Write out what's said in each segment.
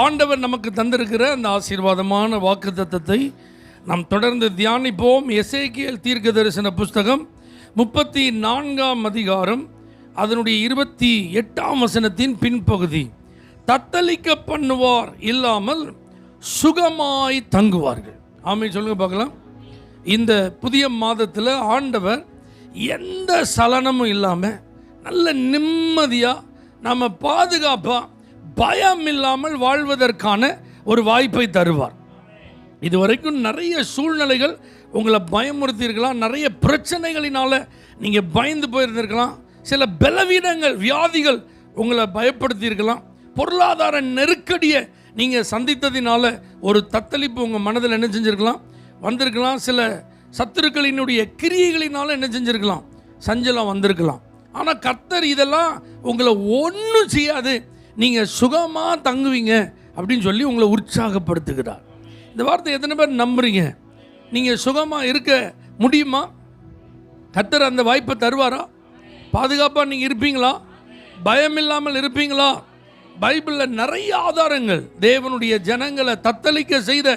ஆண்டவர் நமக்கு தந்திருக்கிற அந்த ஆசீர்வாதமான வாக்குத்தத்தத்தை நாம் தொடர்ந்து தியானிப்போம். எசேக்கியேல் தீர்க்க தரிசன புஸ்தகம் 34ஆம் அதிகாரம் அதனுடைய 28ஆம் வசனத்தின் பின்பகுதி. தத்தளிக்க பண்ணுவார் இல்லாமல் சுகமாய் தங்குவார்கள். ஆமென் சொல்லுங்க பார்க்கலாம். இந்த புதிய மாதத்தில் ஆண்டவர் எந்த சலனமும் இல்லாமல் நல்ல நிம்மதியாக நம்ம பாதுகாப்பாக பயம் இல்லாமல் வாழ்வதற்கான ஒரு வாய்ப்பை தருவார். இதுவரைக்கும் நிறைய சூழ்நிலைகள் உங்களை பயமுறுத்தியிருக்கலாம், நிறைய பிரச்சனைகளினால் நீங்கள் பயந்து போயிருந்திருக்கலாம், சில பலவீனங்கள் வியாதிகள் உங்களை பயப்படுத்தியிருக்கலாம், பொருளாதார நெருக்கடியை நீங்கள் சந்தித்ததினால ஒரு தத்தளிப்பு உங்கள் மனதில் என்ன செஞ்சுருக்கலாம் வந்திருக்கலாம், சில சத்துருக்களினுடைய கிரியைகளினால என்ன செஞ்சுருக்கலாம் சஞ்சலம் வந்திருக்கலாம். ஆனால் கர்த்தர் இதெல்லாம் உங்களை ஒன்றும் செய்யாது, நீங்கள் சுகமாக தங்குவீங்க அப்படின்னு சொல்லி உங்களை உற்சாகப்படுத்துகிறார். இந்த வார்த்தை எத்தனை பேர் நம்புறீங்க? நீங்கள் சுகமாக இருக்க முடியுமா? கர்த்தர் அந்த வாய்ப்பை தருவாரா? பாதுகாப்பாக நீங்கள் இருப்பீங்களா? பயம் இல்லாமல் இருப்பீங்களா? பைபிளில் நிறைய ஆதாரங்கள் தேவனுடைய ஜனங்களை தத்தளிக்க செய்த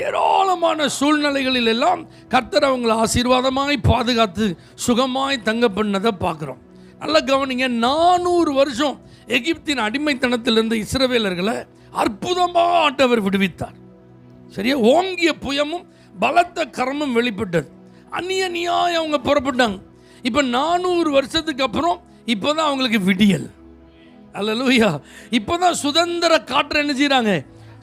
ஏராளமான சூழ்நிலைகளில் எல்லாம் கர்த்தர் அவங்களை ஆசீர்வாதமாய் பாதுகாத்து சுகமாய் தங்க பண்ணதை பார்க்குறோம். நல்லா கவனிங்க. 400 வருஷம் எகிப்தின் அடிமைத்தனத்திலிருந்து இஸ்ரவேலர்களை அற்புதமாக ஆண்டவர் விடுவித்தார். சரியா? ஓங்கிய புயமும் பலத்த கரமும் வெளிப்பட்டது. அந்நியாயம் அவங்க புறப்பட்டாங்க. இப்போ 400 வருஷத்துக்கு அப்புறம் இப்போதான் அவங்களுக்கு விடியல். அல்லேலூயா. இப்போதான் சுதந்திர காற்றை என்ன செய்கிறாங்க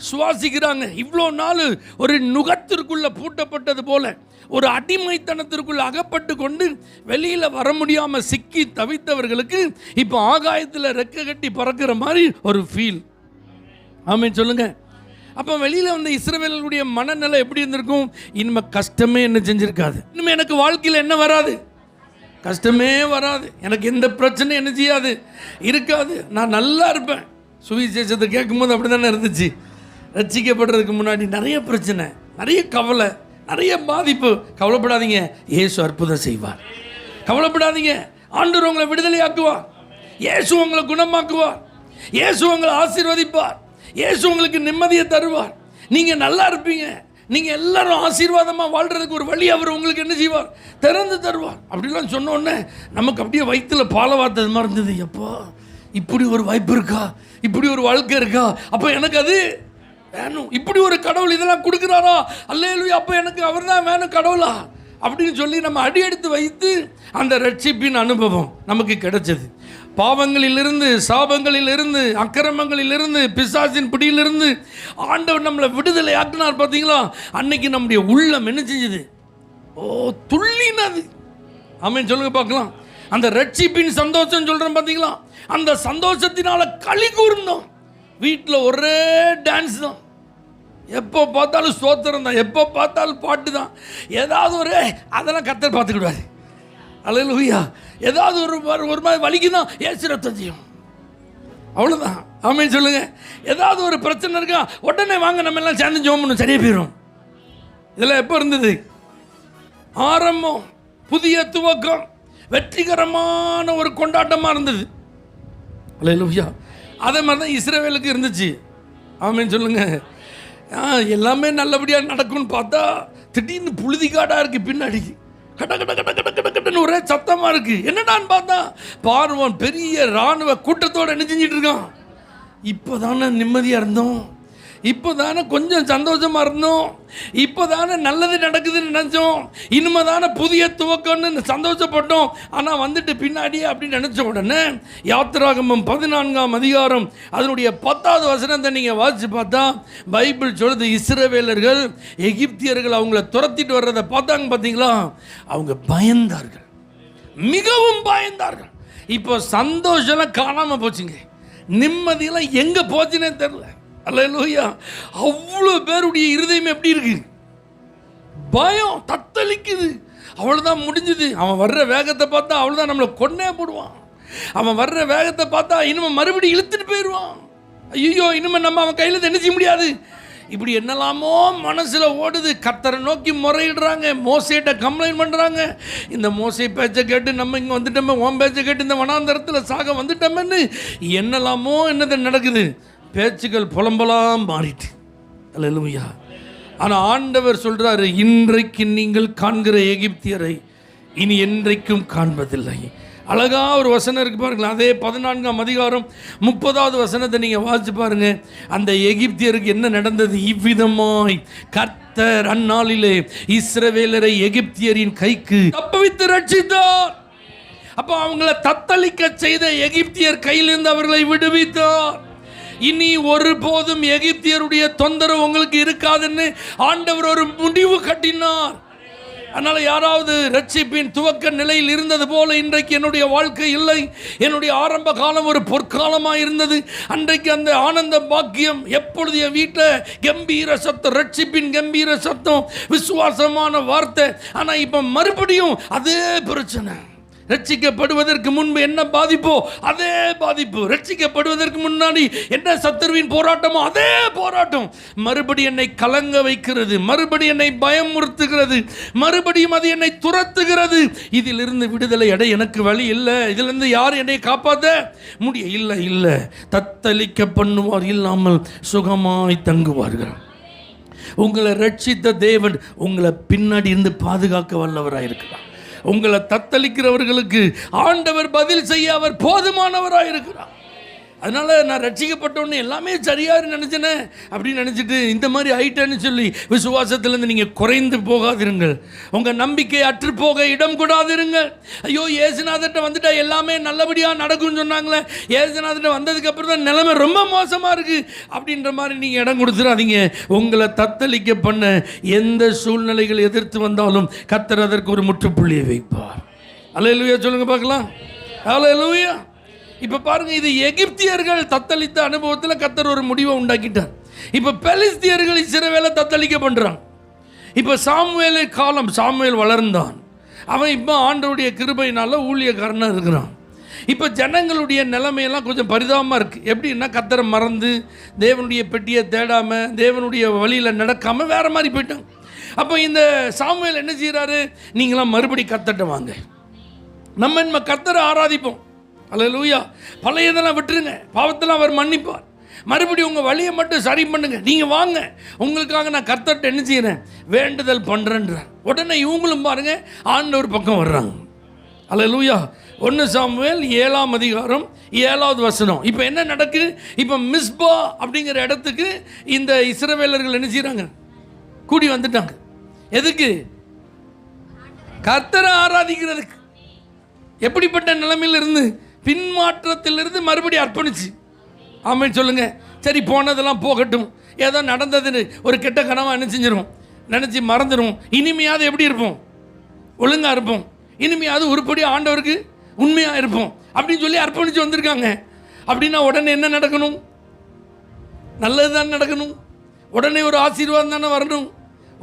சுவாசிக்கிறாங்க. இவ்வளோ நாள் ஒரு நுகத்திற்குள்ள பூட்டப்பட்டது போல ஒரு அடிமைத்தனத்திற்குள்ள அகப்பட்டு கொண்டு வெளியில் வர முடியாமல் சிக்கி தவித்தவர்களுக்கு இப்போ ஆகாயத்தில் ரெக்க கட்டி பறக்கிற மாதிரி ஒரு ஃபீல். ஆமென் சொல்லுங்க. அப்போ வெளியில் வந்த இஸ்ரவேலருடைய மனநிலை எப்படி இருந்திருக்கும்? இனிமேல் கஷ்டமே என்ன செஞ்சிருக்காது, இனிமேல் எனக்கு வாழ்க்கையில் என்ன வராது, கஷ்டமே வராது, எனக்கு எந்த பிரச்சனையும் என்ன செய்யாது இருக்காது, நான் நல்லா இருப்பேன். சுவிசேஷத்தை கேட்கும்போது அப்படி தானே இருந்துச்சு. ரட்சிக்கப்படுறதுக்கு முன்னாடி நிறைய பிரச்சனை, நிறைய கவலை, நிறைய பாதிப்பு. கவலைப்படாதீங்க, இயேசு அற்புதம் செய்வார். கவலைப்படாதீங்க, ஆண்டவர் உங்களை விடுதலையாக்குவார். இயேசு உங்களை குணமாக்குவார். இயேசு உங்களை ஆசீர்வதிப்பார். இயேசு உங்களுக்கு நிம்மதியை தருவார். நீங்கள் நல்லா இருப்பீங்க. நீங்கள் எல்லாரும் ஆசீர்வாதமாக வாழ்கிறதுக்கு ஒரு வழி அவர் உங்களுக்கு என்ன செய்வார்? திறந்து தருவார். அப்படிலாம் சொன்னோடனே நமக்கு அப்படியே வயிற்றுல பாலை வார்த்தது மாதிரி இருந்தது. எப்போ இப்படி ஒரு வாய்ப்பு இருக்கா, இப்படி ஒரு வாழ்க்கை இருக்கா, அப்போ எனக்கு அது வேணும். இப்படி ஒரு கடவுள் இதெல்லாம் கொடுக்குறாரா, அல்லேலூயா, அப்போ எனக்கு அவர் தான் வேணும் கடவுளா அப்படின்னு சொல்லி நம்ம அடி எடுத்து வைத்து அந்த ரட்சிப்பின் அனுபவம் நமக்கு கிடைச்சது. பாவங்களிலிருந்து, சாபங்களிலிருந்து, அக்கிரமங்களிலிருந்து, பிசாசின் பிடியிலிருந்து ஆண்டவர் நம்மளை விடுதலை ஆக்கினார். பார்த்தீங்களா? அன்னைக்கு நம்முடைய உள்ளம் என்ன செஞ்சது? துள்ளினது. ஆமென் சொல்லுங்க பார்க்கலாம். அந்த ரட்சிப்பின் சந்தோஷம் சொல்கிறேன் பார்த்தீங்களா? அந்த சந்தோஷத்தினால களி கூர்ந்தோம். வீட்டில் ஒரே டான்ஸ் தான், எப்போ பார்த்தாலும் ஸ்தோத்திரம் தான், எப்போ பார்த்தாலும் பாட்டு தான். ஏதாவது ஒரு அதெல்லாம் கர்த்தர் பார்த்துக்கிடுவாரு. அல்லேலூயா. ஏதாவது ஒரு மாதிரி வலிக்குதான் ஏசு ரத்தத்தையும், அவ்வளோதான். ஆமென் சொல்லுங்க. ஏதாவது ஒரு பிரச்சனை இருக்கா, உடனே வாங்க நம்ம எல்லாம் சேர்ந்து ஜெபம் பண்ணணும், சரியா போயிடும். இதெல்லாம் எப்போ இருந்தது? ஆரம்பம், புதிய துவக்கம், வெற்றிகரமான ஒரு கொண்டாட்டமாக இருந்தது. அல்லேலூயா. அதே மாதிரி தான் இஸ்ரவேலுக்கு இருந்துச்சு. ஆமென் சொல்லுங்க. எல்லாமே நல்லபடியாக நடக்கும்னு பார்த்தா திடீர்னு புழுதிக்காடாக இருக்குது. பின்னாடி கட்ட கட்ட கட்ட கட்ட கட்ட கட்டன்னு ஒரே சத்தமாக இருக்குது. என்னடான்னு பார்த்தா பார்வன் பெரிய இராணுவ கூட்டத்தோடு என்ன செஞ்சிட்டு இருக்கான். இப்போ தானே நிம்மதியாக இருந்தோம், இப்போ தானே கொஞ்சம் சந்தோஷமாக இருந்தோம், இப்போ தானே நல்லது நடக்குதுன்னு நினச்சோம், இனிமே தானே புதிய துவக்கம்னு சந்தோஷப்பட்டோம். ஆனால் வந்துட்டு பின்னாடியே அப்படின்னு நினச்ச உடனே யாத்திராகமம் 14ஆம் அதிகாரம் அதனுடைய 10வது வசனத்தை நீங்கள் வாசித்து பார்த்தா பைபிள் சொல்லுது, இஸ்ரவேலர்கள் எகிப்தியர்கள் அவங்கள துரத்திட்டு வர்றதை பார்த்தாங்க. பார்த்தீங்களா? அவங்க பயந்தார்கள், மிகவும் பயந்தார்கள். இப்போ சந்தோஷம்லாம் காணாமல் போச்சுங்க, நிம்மதியெல்லாம் எங்கே போச்சுன்னே தெரில. அல்லேலூயா. அவ்வளோ பேருடைய இருதயம் எப்படி இருக்கு? பயம் தத்தளிக்குது. அவ்வளோதான், முடிஞ்சுது. அவன் வர்ற வேகத்தை பார்த்தா அவ்வளோதான், நம்மளை கொன்னே போடுவான். அவன் வர்ற வேகத்தை பார்த்தா இனிமே மறுபடியும் இழுத்துட்டு போயிடுவான். ஐயோ, இனிமே நம்ம அவன் கையில் என்ன செய்ய முடியாது. இப்படி என்னெல்லாமோ மனசில் ஓடுது. கர்த்தரை நோக்கி முறையிடுறாங்க, மோசேட்ட கம்ப்ளைண்ட் பண்ணுறாங்க. இந்த மோசே பேச்சை கேட்டு நம்ம இங்கே வந்துட்டோமே, ஓம் பேச்சை கேட்டு இந்த வனாந்தரத்தில் சாக வந்துட்டோமேன்னு என்னெல்லாமோ என்னது நடக்குது. பேச்சுக்கள் புலம்பலாம் மாறிட்டு. அல்லேலூயா. ஆனால் ஆண்டவர் சொல்றாரு, இன்றைக்கு நீங்கள் காண்கிற எகிப்தியரை இனி என்றைக்கும் காண்பதில்லை. அழகா ஒரு வசனம் இருக்கு பாருங்களேன். அதே 14ஆம் அதிகாரம் 30வது வசனத்தை நீங்க வாசிச்சு பாருங்க. அந்த எகிப்தியருக்கு என்ன நடந்தது? இவ்விதமாய் கர்த்தர் அந்நாளிலே இஸ்ரவேலரை எகிப்தியரின் கைக்கு தப்புவித்து ரட்சித்தார். அப்ப அவங்களை தத்தளிக்க செய்த எகிப்தியர் கையிலிருந்து அவர்களை விடுவித்தார். இனி ஒருபோதும் எகிப்தியருடைய தொந்தரவு உங்களுக்கு இருக்காதுன்னு ஆண்டவர் ஒரு முடிவு கட்டினார். அதனால யாராவது ரட்சிப்பின் துவக்க நிலையில் இருந்தது போல இன்றைக்கு என்னுடைய வாழ்க்கை இல்லை, என்னுடைய ஆரம்ப காலம் ஒரு பொற்காலமாக இருந்தது, அன்றைக்கு அந்த ஆனந்த பாக்கியம் எப்பொழுது என் வீட்டில் கம்பீர சத்தம், ரட்சிப்பின் கம்பீர சத்தம், விசுவாசமான வார்த்தை. ஆனால் இப்போ மறுபடியும் அதே பிரச்சனை. ரட்சிக்கப்படுவதற்கு முன்பு என்ன பாதிப்போ அதே பாதிப்பு, ரட்சிக்கப்படுவதற்கு முன்னாடி என்ன சத்துருவின் போராட்டமோ அதே போராட்டம். மறுபடியும் என்னை கலங்க வைக்கிறது, மறுபடியும் என்னை பயமுறுத்துகிறது, மறுபடியும் அது என்னை துரத்துகிறது. இதிலிருந்து விடுதலை அடைய எனக்கு வழி இல்லை. இதிலிருந்து யார் என்னை காப்பாற்ற முடிய இல்லை. இல்லை, தத்தளிக்க பண்ணுவார் இல்லாமல் சுகமாய் தங்குவார்கள். உங்களை ரட்சித்த தேவன் உங்களை பின்னாடி இருந்து பாதுகாக்க வல்லவராக இருக்கிறார். உங்களை தத்தளிக்கிறவர்களுக்கு ஆண்டவர் பதில் செய்ய அவர் போதுமானவராக இருக்கிறார். அதனால் நான் ரட்சிக்கப்பட்டோன்னு எல்லாமே சரியாக நினச்சினே அப்படின்னு நினச்சிட்டு இந்த மாதிரி ஆயிட்டேன்னு சொல்லி விசுவாசத்திலேருந்து நீங்கள் குறைந்து போகாதிருங்கள். உங்கள் நம்பிக்கை அற்று போக இடம் கூடாதிருங்கள். ஐயோ ஏசுநாதர்கிட்ட வந்துட்டா எல்லாமே நல்லபடியாக நடக்கும்னு சொன்னாங்களே, ஏசுநாதர்கிட்ட வந்ததுக்கப்புறம் தான் நிலைமை ரொம்ப மோசமாக இருக்குது அப்படின்ற மாதிரி நீங்கள் இடம் கொடுத்துடாதீங்க. உங்களை தத்தளிக்க பண்ண எந்த சூழ்நிலைகள் எதிர்த்து வந்தாலும் கர்த்தர் அதற்கு ஒரு முற்றுப்புள்ளியை வைப்பார். அல்லேலூயா சொல்லுங்கள் பார்க்கலாம். அல்லேலூயா. இப்போ பாருங்க, இது எகிப்தியர்கள் தத்தளித்த அனுபவத்தில் கர்த்தர் ஒரு முடிவை உண்டாக்கிட்டார். இப்போ பெலிஸ்தியர்கள் இஸ்ரவேலை தத்தளிக்க பண்ணுறாங்க. இப்போ சாமுவேல் காலம், சாமுவேல் வளர்ந்தான், அவன் இப்போ ஆண்டவருடைய கிருபையினால ஊழியக்காரனாக இருக்கிறான். இப்போ ஜனங்களுடைய நிலைமையெல்லாம் கொஞ்சம் பரிதாபமாக இருக்குது. எப்படின்னா கர்த்தரை மறந்து தேவனுடைய பெட்டியை தேடாமல் தேவனுடைய வழியில் நடக்காமல் வேறு மாதிரி போயிட்டாங்க. அப்போ இந்த சாமுவேல் என்ன செய்கிறாரு? நீங்களாம் மறுபடி கர்த்தர்ட்ட வாங்க, நம்ம கர்த்தரை ஆராதிப்போம். அல்லேலூயா. பழையதெல்லாம் விட்டுருங்க, பாவத்தெல்லாம் அவர் மன்னிப்பார். மறுபடியும் உங்கள் வழியை மட்டும் சரி பண்ணுங்க, நீங்கள் வாங்க, உங்களுக்காக நான் கர்த்தர்ட்ட என்ன செய்கிறேன், வேண்டுதல் பண்ணுறேன்ற. உடனே இவங்களும் பாருங்க ஆண்டவர் பக்கம் வர்றாங்க. அல்லேலூயா. 1 சாமுவேல் 7ஆம் அதிகாரம் 7வது வசனம். இப்போ என்ன நடக்குது? இப்போ மிஸ்பா அப்படிங்கிற இடத்துக்கு இந்த இஸ்ரவேலர்கள் என்ன செய்கிறாங்க? கூடி வந்துட்டாங்க. எதுக்கு? கர்த்தரை ஆராதிக்கிறதுக்கு. எப்படிப்பட்ட நிலைமையில் இருந்து, பின்மாற்றத்திலிருந்து மறுபடியும் அர்ப்பணிச்சு. ஆமென் சொல்லுங்க. சரி, போனதெல்லாம் போகட்டும், ஏதோ நடந்ததுன்னு ஒரு கெட்ட கனவாக என்ன செஞ்சிடும், நினச்சி மறந்துடும். இனிமையாவது எப்படி இருப்போம்? ஒழுங்காக இருப்போம். இனிமையாவது உருப்படியாக ஆண்டவருக்கு உண்மையாக இருப்போம் அப்படின்னு சொல்லி அர்ப்பணித்து வந்திருக்காங்க. அப்படின்னா உடனே என்ன நடக்கணும்? நல்லது தான் நடக்கணும். உடனே ஒரு ஆசீர்வாதம் தானே வரணும்.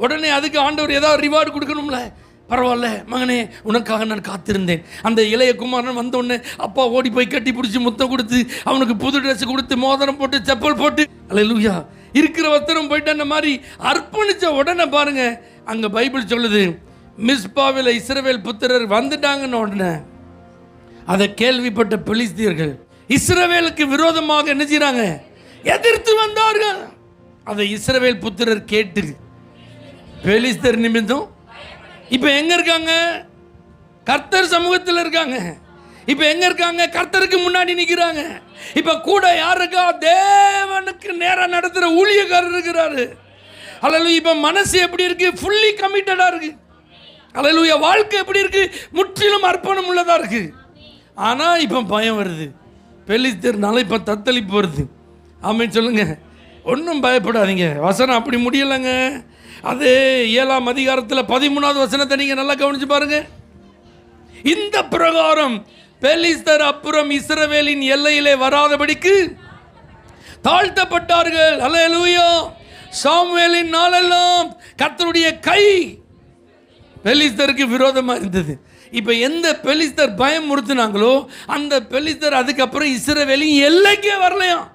உடனே அதுக்கு ஆண்டவர் ஏதாவது ரிவார்டு கொடுக்கணும்ல. பரவாயில்ல மகனே, உனக்காக நான் காத்திருந்தேன். அந்த இளைய குமாரன் வந்தோடனே அப்பா ஓடி போய் கட்டி பிடிச்சி முத்தம் கொடுத்து அவனுக்கு புது ட்ரெஸ் கொடுத்து மோதிரம் போட்டு செப்பல் போட்டு, அல்லேலூயா, இருக்கிற வஸ்திரம் போயிட்டு அந்த மாதிரி அர்ப்பணித்த உடனே பாருங்க, அங்கே பைபிள் சொல்லுது, மிஸ்பாவில் இஸ்ரவேல் புத்திரர் வந்துட்டாங்கன்னு உடனே அதை கேள்விப்பட்ட பெலிஸ்தியர்கள் இஸ்ரவேலுக்கு விரோதமாக என்ன செய்றாங்க? எதிர்த்து வந்தார்கள். அதை இஸ்ரவேல் புத்திரர் கேட்டு பெலிஸ்தர் நிமித்தம் இப்போ எங்கே இருக்காங்க? கர்த்தர் சமூகத்தில் இருக்காங்க. இப்போ எங்கே இருக்காங்க? கர்த்தருக்கு முன்னாடி நிற்கிறாங்க. இப்போ கூட யார் இருக்கா? தேவனுக்கு நேராக நடத்துகிற ஊழியக்காரர் இருக்கிறாரு. அல்லேலூயா. இப்போ மனசு எப்படி இருக்கு? ஃபுல்லி கமிட்டடாக இருக்கு. அல்லேலூயா. வாழ்க்கை எப்படி இருக்கு? முற்றிலும் அர்ப்பணம் உள்ளதாக இருக்கு. ஆனால் இப்போ பயம் வருது. பெலிஸ்தர்னால இப்போ தத்தளிப்பு வருது. ஆமென் சொல்லுங்க. ஒன்றும் பயப்படாதீங்க. வசனம் அப்படி முடியலைங்க. அதே 7ஆம் அதிகாரத்தில் 13வது வசனத்தை நீங்கள் நல்லா கவனிச்சு பாருங்க. இந்த பிரகாரம் பெலிஸ்தர் அப்புறம் இஸ்ரவேலின் எல்லையிலே வராதபடிக்கு தாழ்த்தப்பட்டார்கள். அல்லேலூயா. சாமுவேலின் நாளெல்லாம் கர்த்தருடைய கை பெலிஸ்தருக்கு விரோதமாக இருந்தது. இப்போ எந்த பெலிஸ்தர் பயம் முறுத்துனாங்களோ அந்த பெலிஸ்தர் அதுக்கப்புறம் இஸ்ரவேலின் எல்லைக்கே வரலையாம்.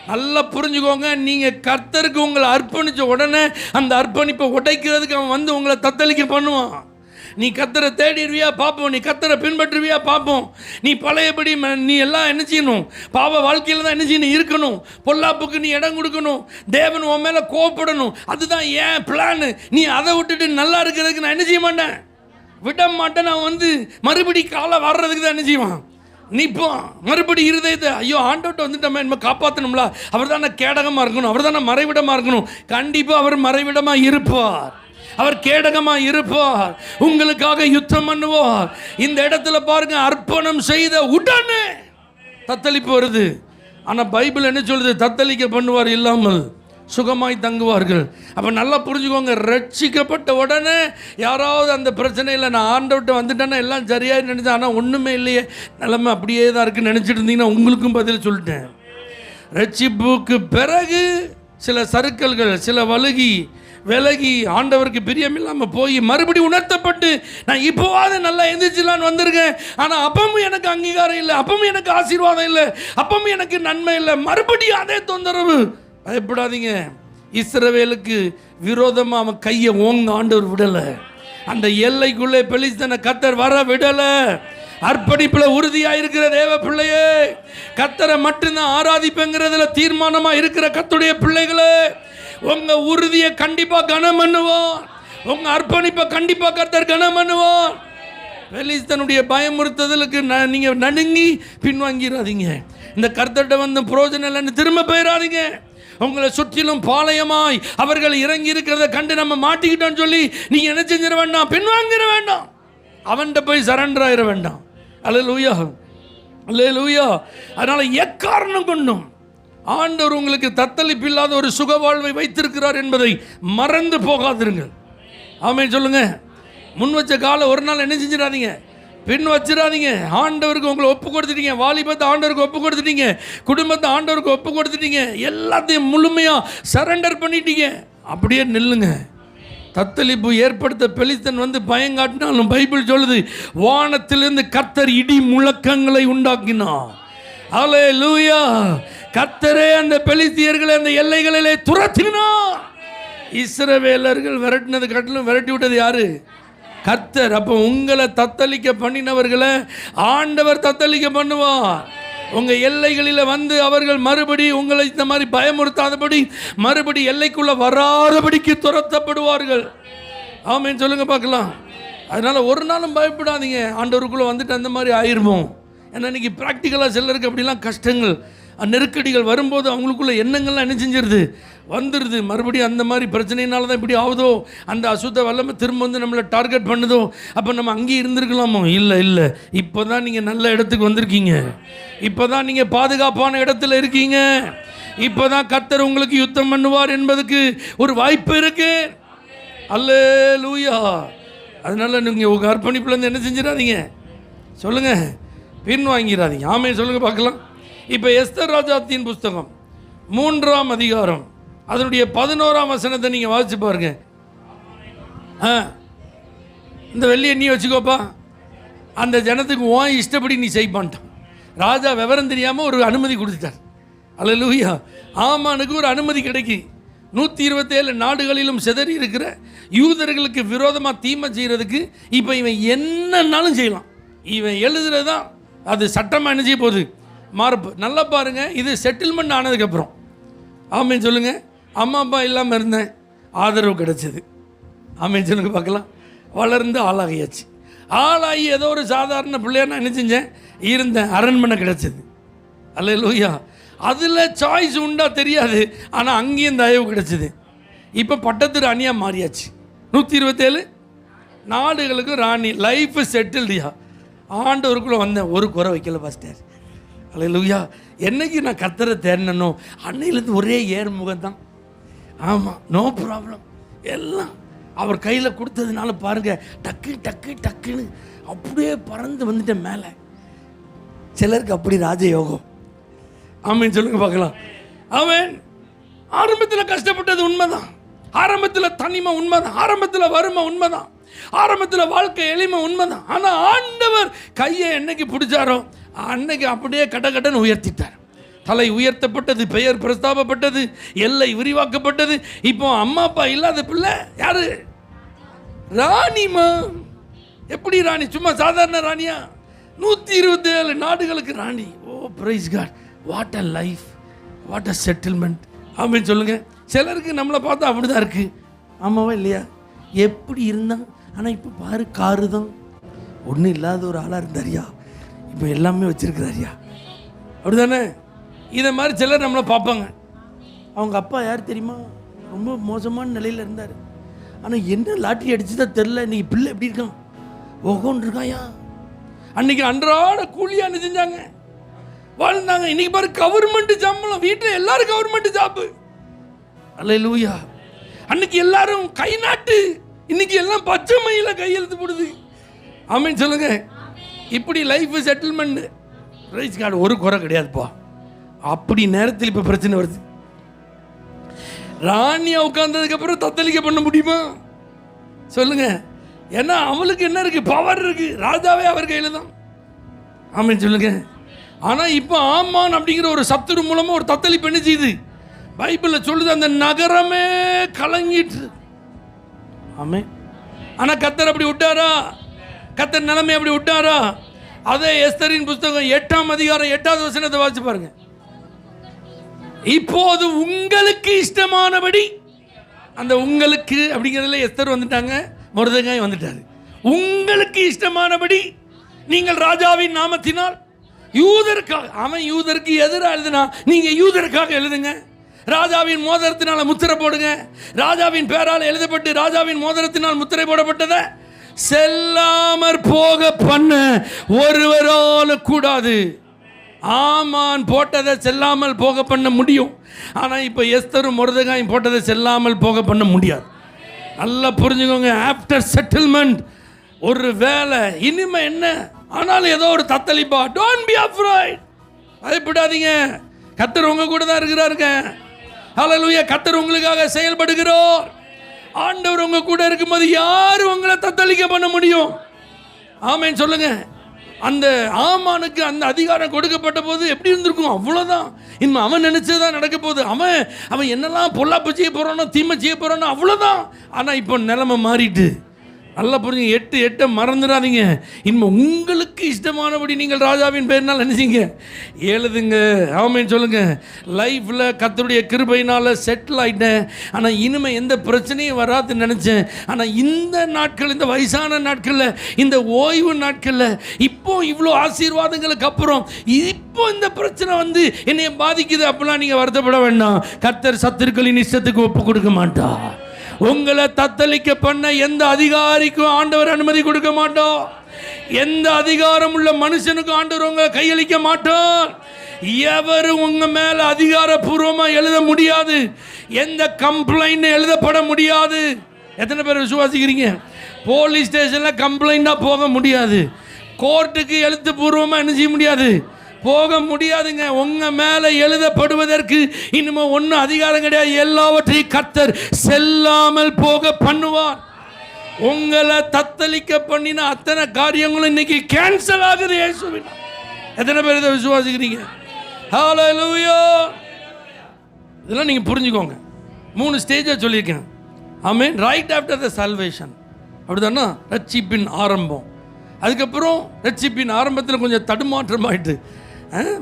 நல்லா புரிஞ்சுக்கோங்க. நீங்கள் கர்த்தருக்கு உங்களை அர்ப்பணித்த உடனே அந்த அர்ப்பணிப்பை உடைக்கிறதுக்கு அவன் வந்து உங்களை தத்தளிக்க பண்ணுவான். நீ கத்தரை தேடிடுவியா பார்ப்போம், நீ கத்தரை பின்பற்றுவியா பார்ப்போம். நீ பழையபடி நீ எல்லாம் என்ன செய்யணும், பாவ வாழ்க்கையில் தான் என்ன செய்யணும் இருக்கணும். பொல்லாப்புக்கு நீ இடம் கொடுக்கணும். தேவன் உன் மேலே கோவப்படணும். அதுதான் ஏன் பிளான். நீ அதை விட்டுட்டு நல்லா இருக்கிறதுக்கு நான் என்ன செய்ய மாட்டேன், விட மாட்டேன். நான் வந்து மறுபடி காலை வர்றதுக்கு தான் என்ன செய்வான், நிற்போம். மறுபடி இருதயத்தை ஐயோ ஆண்டவர்கிட்ட வந்துட்டோமே, நம்ம காப்பாற்றணும்ல. அவர் தானே கேடகமாக இருக்கணும், அவர் தானே மறைவிடமாக இருக்கணும். கண்டிப்பாக அவர் மறைவிடமாக இருப்பார், அவர் கேடகமாக இருப்பார், உங்களுக்காக யுத்தம் பண்ணுவார். இந்த இடத்துல பாருங்க, அர்ப்பணம் செய்த உடனே தத்தளிப்பு வருது. ஆனால் பைபிள் என்ன சொல்லுது, தத்தளிக்க பண்ணுவார் இல்லாமல் சுகமாய் தங்குவார்கள். அப்போ நல்லா புரிஞ்சுக்கோங்க, ரட்சிக்கப்பட்ட உடனே யாராவது அந்த பிரச்சனையில் நான் ஆண்டவர்கிட்ட வந்துட்டேன்னா எல்லாம் சரியாக நினைச்சேன், ஆனால் ஒன்றுமே இல்லையே, நிலைமை அப்படியே தான் இருக்குன்னு நினச்சிட்டு இருந்தீங்கன்னா உங்களுக்கும் பதில் சொல்லிட்டேன். ரட்சிப்புக்கு பிறகு சில சறுக்கல்கள், சில விலகி ஆண்டவருக்கு பிரியமில்லாமல் போய் மறுபடியும் உணர்த்தப்பட்டு நான் இப்போவாது நல்லா எந்திரிச்சிடலான்னு வந்திருக்கேன். ஆனால் அப்பவும் எனக்கு அங்கீகாரம் இல்லை, அப்பவும் எனக்கு ஆசீர்வாதம் இல்லை, அப்பவும் எனக்கு நன்மை இல்லை, மறுபடியும் அதே தொந்தரவு. பயப்படாதீங்க, இஸ்ரவேலுக்கு விரோதமாக அவன் கையை ஓங்க ஆண்டவர் விடலை. அந்த எல்லைக்குள்ளே பெலிஸ்தனை கத்தர் வர விடலை. அர்ப்பணிப்பில் உறுதியாக இருக்கிற தேவ பிள்ளையே, கத்தரை மட்டும்தான் ஆராதிப்பேங்கிறதுல தீர்மானமாக இருக்கிற கத்துடைய பிள்ளைகளே, உங்க உறுதியை கண்டிப்பாக கனம் பண்ணுவான், உங்க அர்ப்பணிப்பை கண்டிப்பாக கத்தர் கனம் பண்ணுவான். பெலிஸ்தனுடைய பயமுறுத்தலுக்கு நீங்கள் நடுங்கி பின்வாங்கிறாதீங்க. இந்த கர்த்தர்கிட்ட வந்து புரோஜனம் இல்லைன்னு திரும்ப போயிடாதீங்க. உங்களை சுற்றிலும் பாளையமாய் அவர்கள் இறங்கி இருக்கிறத கண்டு நம்ம மாட்டிக்கிட்டோன்னு சொல்லி நீங்க என்ன செஞ்சிட வேண்டாம், பின்வாங்கிட வேண்டாம், அவன்கிட்ட போய் சரண்டர் ஆயிட வேண்டாம். அல்லேலூயா, அல்லேலூயா. அதனால எக்காரணம் கொண்டும் ஆண்டவர் உங்களுக்கு தத்தளிப்பு இல்லாத ஒரு சுக வாழ்வை வைத்திருக்கிறார் என்பதை மறந்து போகாதிருங்கள். ஆமென் சொல்லுங்க. முன் வச்ச காலை ஒரு நாள் என்ன செஞ்சிடாதீங்க, பின் வச்சிடாதீங்க. ஆண்டவருக்கு உங்களை ஒப்பு கொடுத்துட்டீங்க, வாலிபத்தை ஆண்டவருக்கு ஒப்பு கொடுத்துட்டீங்க, குடும்பத்தை ஆண்டவருக்கு ஒப்பு கொடுத்துட்டீங்க, எல்லாத்தையும் முழுமையாக சரண்டர் பண்ணிட்டீங்க. அப்படியே நில்லுங்க. தத்தளிப்பு ஏற்படுத்த பெலிஸ்தன் வந்து பயங்காட்டினாலும் பைபிள் சொல்லுது, வானத்திலிருந்து கர்த்தர் இடி முழக்கங்களை உண்டாக்கினார். அல்லேலூயா. கர்த்தரே அந்த பெலிஸ்தியர்களை அந்த எல்லைகளிலே துரத்தினார். இஸ்ரவேலர்கள் விரட்டினது கட்டிலும் விரட்டி விட்டது யாரு? கர்த்தர். அப்போ உங்களை தத்தளிக்க பண்ணினவர்களை ஆண்டவர் தத்தளிக்க பண்ணுவார். உங்கள் எல்லைகளில் வந்து அவர்கள் மறுபடி உங்களை இந்த மாதிரி பயமுறுத்தாதபடி மறுபடி எல்லைக்குள்ளே வராதபடிக்கு துரத்தப்படுவார்கள். ஆமென் சொல்லுங்க பார்க்கலாம். அதனால் ஒரு நாளும் பயப்படாதீங்க, ஆண்டவருக்குள்ளே வந்துட்டு அந்த மாதிரி ஆயிடுவோம். ஏன்னா இன்றைக்கி ப்ராக்டிக்கலாக சிலருக்கு அப்படிலாம் கஷ்டங்கள் நெருக்கடிகள் வரும்போது அவங்களுக்குள்ள எண்ணங்கள்லாம் என்ன செஞ்சிருது, வந்துடுது. மறுபடியும் அந்த மாதிரி பிரச்சனையினால தான் இப்படி ஆகுதோ, அந்த அசுத்த வல்லமை திரும்ப வந்து நம்மளை டார்கெட் பண்ணுதோ, அப்போ நம்ம அங்கேயே இருந்திருக்கலாமோ? இல்லை, இப்போ தான் நீங்கள் நல்ல இடத்துக்கு வந்திருக்கீங்க, இப்போ தான் நீங்கள் பாதுகாப்பான இடத்துல இருக்கீங்க, இப்போ தான் கர்த்தர் உங்களுக்கு யுத்தம் பண்ணுவார் என்பதுக்கு ஒரு வாய்ப்பு இருக்கு. அல்லேலூயா. அதனால நீங்கள் உங்கள் அர்ப்பணிப்புலேருந்து என்ன செஞ்சிடாதீங்க, சொல்லுங்கள், பின் வாங்கிறாதீங்க. ஆமென் சொல்லுங்கள் பார்க்கலாம். இப்போ எஸ்தர் ராஜாத்தின் புஸ்தகம் 3ஆம் அதிகாரம் அதனுடைய 11ஆம் வசனத்தை நீங்கள் வாசிச்சு பாருங்க. இந்த வெள்ளியை நீ வச்சுக்கோப்பா, அந்த ஜனத்துக்கு உன் இஷ்டப்படி நீ செய்ப்பான்ட்டான். ராஜா விவரம் தெரியாமல் ஒரு அனுமதி கொடுத்துட்டார். அல்லேலூயா. ஆமானுக்கு ஒரு அனுமதி கிடைக்கி 127 நாடுகளிலும் சிதறி இருக்கிற யூதர்களுக்கு விரோதமாக தீமை செய்கிறதுக்கு இப்போ இவன் என்னன்னாலும் செய்யலாம். இவன் எழுதுறது தான் அது சட்டமாக என்ன செய்ய போகுது, மாறுப்பு. நல்லா பாருங்கள், இது செட்டில்மெண்ட் ஆனதுக்கப்புறம். ஆமென் சொல்லுங்கள். அம்மா அப்பா இல்லாமல் இருந்தேன், ஆதரவு கிடைச்சது. ஆமென் சொல்லுங்க பார்க்கலாம். வளர்ந்து ஆளாகியாச்சு. ஆளாகி ஏதோ ஒரு சாதாரண பிள்ளையா நான் என்ன செஞ்சேன், இருந்தேன், அரண்மனை கிடைச்சது. அல்லேலூயா. அதில் சாய்ஸ் உண்டா தெரியாது, ஆனால் அங்கேயும் தயவு கிடைச்சிது. இப்போ பட்டத்து ராணியாக மாறியாச்சு. 127 நாடுகளுக்கு ராணி. லைஃப் செட்டில்டியா. ஆண்டவருக்குள்ளே வந்தேன், ஒரு குறை வைக்கல பாஸ்டர். அல்லேலூயா. என்னைக்கு நான் கர்த்தரை தேடினோ அன்னையிலேருந்து ஒரே ஏர்முகம் தான். ஆமாம், நோ ப்ராப்ளம். எல்லாம் அவர் கையில் கொடுத்ததுனால பாருங்கள், டக்குன்னு அப்படியே பறந்து வந்துட்டேன் மேலே. சிலருக்கு அப்படி ராஜயோகம். ஆமென் சொல்லுங்க பார்க்கலாம். ஆமென். ஆரம்பத்தில் கஷ்டப்பட்டது உண்மைதான், ஆரம்பத்தில் தனிமை உண்மைதான், ஆரம்பத்தில் வறுமை உண்மைதான், ஆரம்பத்தில் வாழ்க்கை எளிமை உண்மைதான். ஆனால் ஆண்டவர் கையை என்னைக்கு பிடிச்சாரோ அன்னைக்கு அப்படியே கடகடன்னு உயர்த்திட்டார். தலை உயர்த்தப்பட்டது, பெயர் பிரஸ்தாபப்பட்டது, எல்லை விரிவாக்கப்பட்டது. இப்போ அம்மா அப்பா இல்லாத பிள்ளை யாரு? ராணிமா. எப்படி ராணி? சும்மா சாதாரண ராணியா? 127 நாடுகளுக்கு ராணி. Oh praise God, what a life, what a settlement. Amen சொல்லுங்க. சிலருக்கு நம்மளை பார்த்தா அப்படிதான் இருக்கு. ஆமாவா இல்லையா? எப்படி இருந்தான், ஆனால் இப்போ பாரு காரு தான். ஒன்றும் இல்லாத ஒரு ஆளாக இருந்தாரியா, இப்போ எல்லாமே வச்சிருக்கிறாரியா, அப்படிதானே? இதை மாதிரி சிலர் நம்மளை பார்ப்பாங்க. அவங்க அப்பா யார் தெரியுமா? ரொம்ப மோசமான நிலையில் இருந்தார். ஆனால் என்ன லாட்ரி அடிச்சுதான் தெரில, இன்னைக்கு பிள்ளை எப்படி இருக்கான், ஒகோன்னு இருக்காயா. அன்னைக்கு அன்றாட கூலியாக செஞ்சாங்க, வாழ்ந்தாங்க. இன்னைக்கு பாரு கவர்மெண்ட் சம்பளம், வீட்டில் எல்லாரும் கவர்மெண்ட் ஜாப்பு. அல்லேலூயா. அன்னைக்கு எல்லாரும் கை நாட்டு, இன்னைக்கு எல்லாம் பச்சை மயில கையெழுத்து போடுது. ஆமென் சொல்லுங்க. இப்படி லைஃப் செட்டில்மெண்ட். பிரைஸ் கார்டு, ஒரு குறை கிடையாதுப்பா. அப்படி நேரத்தில் இப்போ பிரச்சனை வருது. ராணியா உட்கார்ந்ததுக்கு அப்புறம் தத்தளிக்க பண்ண முடியுமா சொல்லுங்க? ஏன்னா அவளுக்கு என்ன இருக்கு? பவர் இருக்கு. ராஜாவே அவர் கையில தான். ஆமென் சொல்லுங்க. ஆனா இப்போ ஆமான் அப்படிங்கிற ஒரு சத்துரு மூலமா ஒரு தத்தளிப்பு என்ன செய்யுது? பைபிளில் சொல்லுது, அந்த நகரமே கலங்கிட்டு. ஆமென். ஆனா கர்த்தர் அப்படி விட்டாரா? கர்த்தர் நிலைமை அப்படி விட்டாரா? அதே எஸ்தரின் புத்தகம் 8ஆம் அதிகாரம் 8வது வசனத்தை வாசிச்சு பாருங்க. இப்போது உங்களுக்கு இஷ்டமானபடி, அந்த உங்களுக்கு அப்படிங்கிறதுல எஸ்தர் வந்துட்டாங்க, மொர்தெகாய் வந்துட்டாரு. உங்களுக்கு இஷ்டமானபடி நீங்கள் ராஜாவின் நாமத்தினால் யூதருக்காக, அவன் யூதருக்கு எதிராக எழுதுனா நீங்க யூதருக்காக எழுதுங்க. ராஜாவின் மோதிரத்தினால முத்திரை போடுங்க. ராஜாவின் பேரால் எழுதப்பட்டு ராஜாவின் மோதிரத்தினால் முத்திரை போடப்பட்டதை செல்லாமற் போக பண்ண ஒருவரால கூடாது. ஆமான் போட்டதை செல்லாமல் போக பண்ண முடியும். ஆனால் இப்போ எஸ்தரும் மொர்தெகாயும் போட்டதை செல்லாமல் போக பண்ண முடியாது. நல்லா புரிஞ்சுக்கோங்க. ஆஃப்டர் செட்டில்மெண்ட் ஒரு வேலை, இனிமே என்ன ஆனாலும் ஏதோ ஒரு தத்தளிப்பா. டோன்ட் பி அஃப்ரைட், பயப்படாதீங்க. கர்த்தர் உங்க கூட தான் இருக்கிறாருங்க. ஹல்லேலூயா. கர்த்தர் உங்களுக்காக செயல்படுகிறார். ஆண்டவர் உங்க கூட இருக்கும்போது யாரு உங்களை தத்தளிக்க பண்ண முடியும்? ஆமென் சொல்லுங்க. அந்த ஆமானுக்கு அந்த அதிகாரம் கொடுக்கப்பட்ட போது எப்படி இருந்திருக்கும்? அவ்வளோதான். இன்னும் அவன் நினைச்சதான் நடக்க போகுது. அவன் என்னெல்லாம் பொல்லாப்பு செய்ய போறானோ, தீமை செய்ய போறானோ, அவ்வளோதான். ஆனால் இப்போ நிலைமை மாறிட்டு. நல்லா புரிஞ்சுங்க. 8:8 மறந்துடாதீங்க. இனிமேல் உங்களுக்கு இஷ்டமானபடி நீங்கள் ராஜாவின் பேர்னால் நினைச்சிங்க எழுதுங்க. ஆமென் சொல்லுங்க. லைஃப்பில் கர்த்தருடைய கிருபையினால் செட்டில் ஆகிட்டேன். ஆனால் இனிமேல் எந்த பிரச்சனையும் வராதுன்னு நினச்சேன். ஆனால் இந்த நாட்கள், இந்த வயசான நாட்களில், இந்த ஓய்வு நாட்களில், இப்போ இவ்வளோ ஆசீர்வாதங்களுக்கு அப்புறம் இப்போ இந்த பிரச்சனை வந்து என்னை பாதிக்குது அப்படிலாம் நீங்கள் வருத்தப்பட வேண்டாம். கர்த்தர் சத்துருக்களின் இஷ்டத்துக்கு ஒப்பு கொடுக்க மாட்டார். உங்களை தத்தளிக்க பண்ண எந்த அதிகாரிக்கும் ஆண்டவர் அனுமதி கொடுக்க மாட்டோம். எந்த அதிகாரம் உள்ள மனுஷனுக்கும் ஆண்டவர் உங்களை கையளிக்க மாட்டார். எவரும் உங்க மேல அதிகாரப்பூர்வமா எழுத முடியாது. எந்த கம்ப்ளைண்ட் எழுதப்பட முடியாது. எத்தனை பேர் விசுவாசிக்கிறீங்க? போலீஸ் ஸ்டேஷன்ல கம்ப்ளைண்டா போக முடியாது. கோர்ட்டுக்கு எழுத்துப்பூர்வமா என்ன செய்ய முடியாது, போக முடியாதுங்க. உங்க மேல எழுதப்படுவதற்கு இனிமே ஒன்றும் அதிகாரம் கிடையாது. எல்லாவற்றையும் கர்த்தர் செல்லாமல் போக பண்ணுவார். உங்களை தத்தளிக்க பண்ணின அத்தனை காரியங்களும் இன்னைக்கு கேன்சல் ஆகுது இயேசுவின். எத்தனை பேர் இதை விசுவாசிக்கிறீங்க? ஹல்லேலூயா. இதெல்லாம் நீங்க புரிஞ்சுக்கோங்க. 3 ஸ்டேஜா சொல்லியிருக்கேன். Amen. Right after the salvation, அப்படிதானா? ரட்சிப்பின் ஆரம்பம். அதுக்கப்புறம் ரட்சிப்பின் ஆரம்பத்தில் கொஞ்சம் தடுமாற்றம் ஆயிட்டு,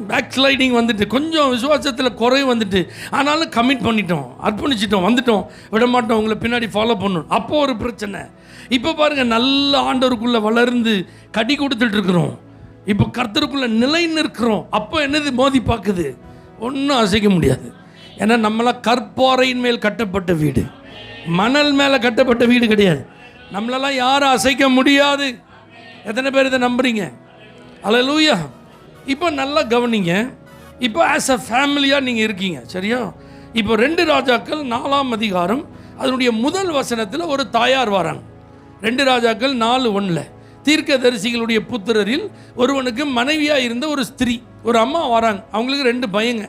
பேக் ஸ்லைடிங் வந்துட்டு, கொஞ்சம் விசுவாசத்தில் குறைவு வந்துட்டு, ஆனாலும் கமிட் பண்ணிட்டோம், அர்ப்பணிச்சிட்டோம், வந்துட்டோம், விட மாட்டோம், உங்களை பின்னாடி ஃபாலோ பண்ணணும். அப்போ ஒரு பிரச்சனை. இப்போ பாருங்க, நல்ல ஆண்டவருக்குள்ளே வளர்ந்து கடி கொடுத்துட்டு இருக்கிறோம். இப்போ கர்த்தருக்குள்ளே நிலை நிற்கிறோம். அப்போ என்னது மோதி பார்க்குது? ஒன்றும் அசைக்க முடியாது. ஏன்னா நம்மளாம் கற்பாறையின் மேல் கட்டப்பட்ட வீடு, மணல் மேலே கட்டப்பட்ட வீடு கிடையாது. நம்மளெல்லாம் யாரும் அசைக்க முடியாது. எத்தனை பேர் இதை நம்புறீங்க? அல்லேலூயா. இப்போ நல்லா கவனிங்க. இப்போ ஆஸ் அ ஃபேமிலியாக நீங்கள் இருக்கீங்க, சரியா? இப்போ 2 ராஜாக்கள் 4ஆம் அதிகாரம் அதனுடைய முதல் வசனத்தில் ஒரு தாயார் வராங்க. 2 ராஜாக்கள் 4:1 தீர்க்கதரிசிகளுடைய புத்திரரில் ஒருவனுக்கு மனைவியாக இருந்த ஒரு ஸ்திரீ, ஒரு அம்மா வராங்க. அவங்களுக்கு 2 பையங்க.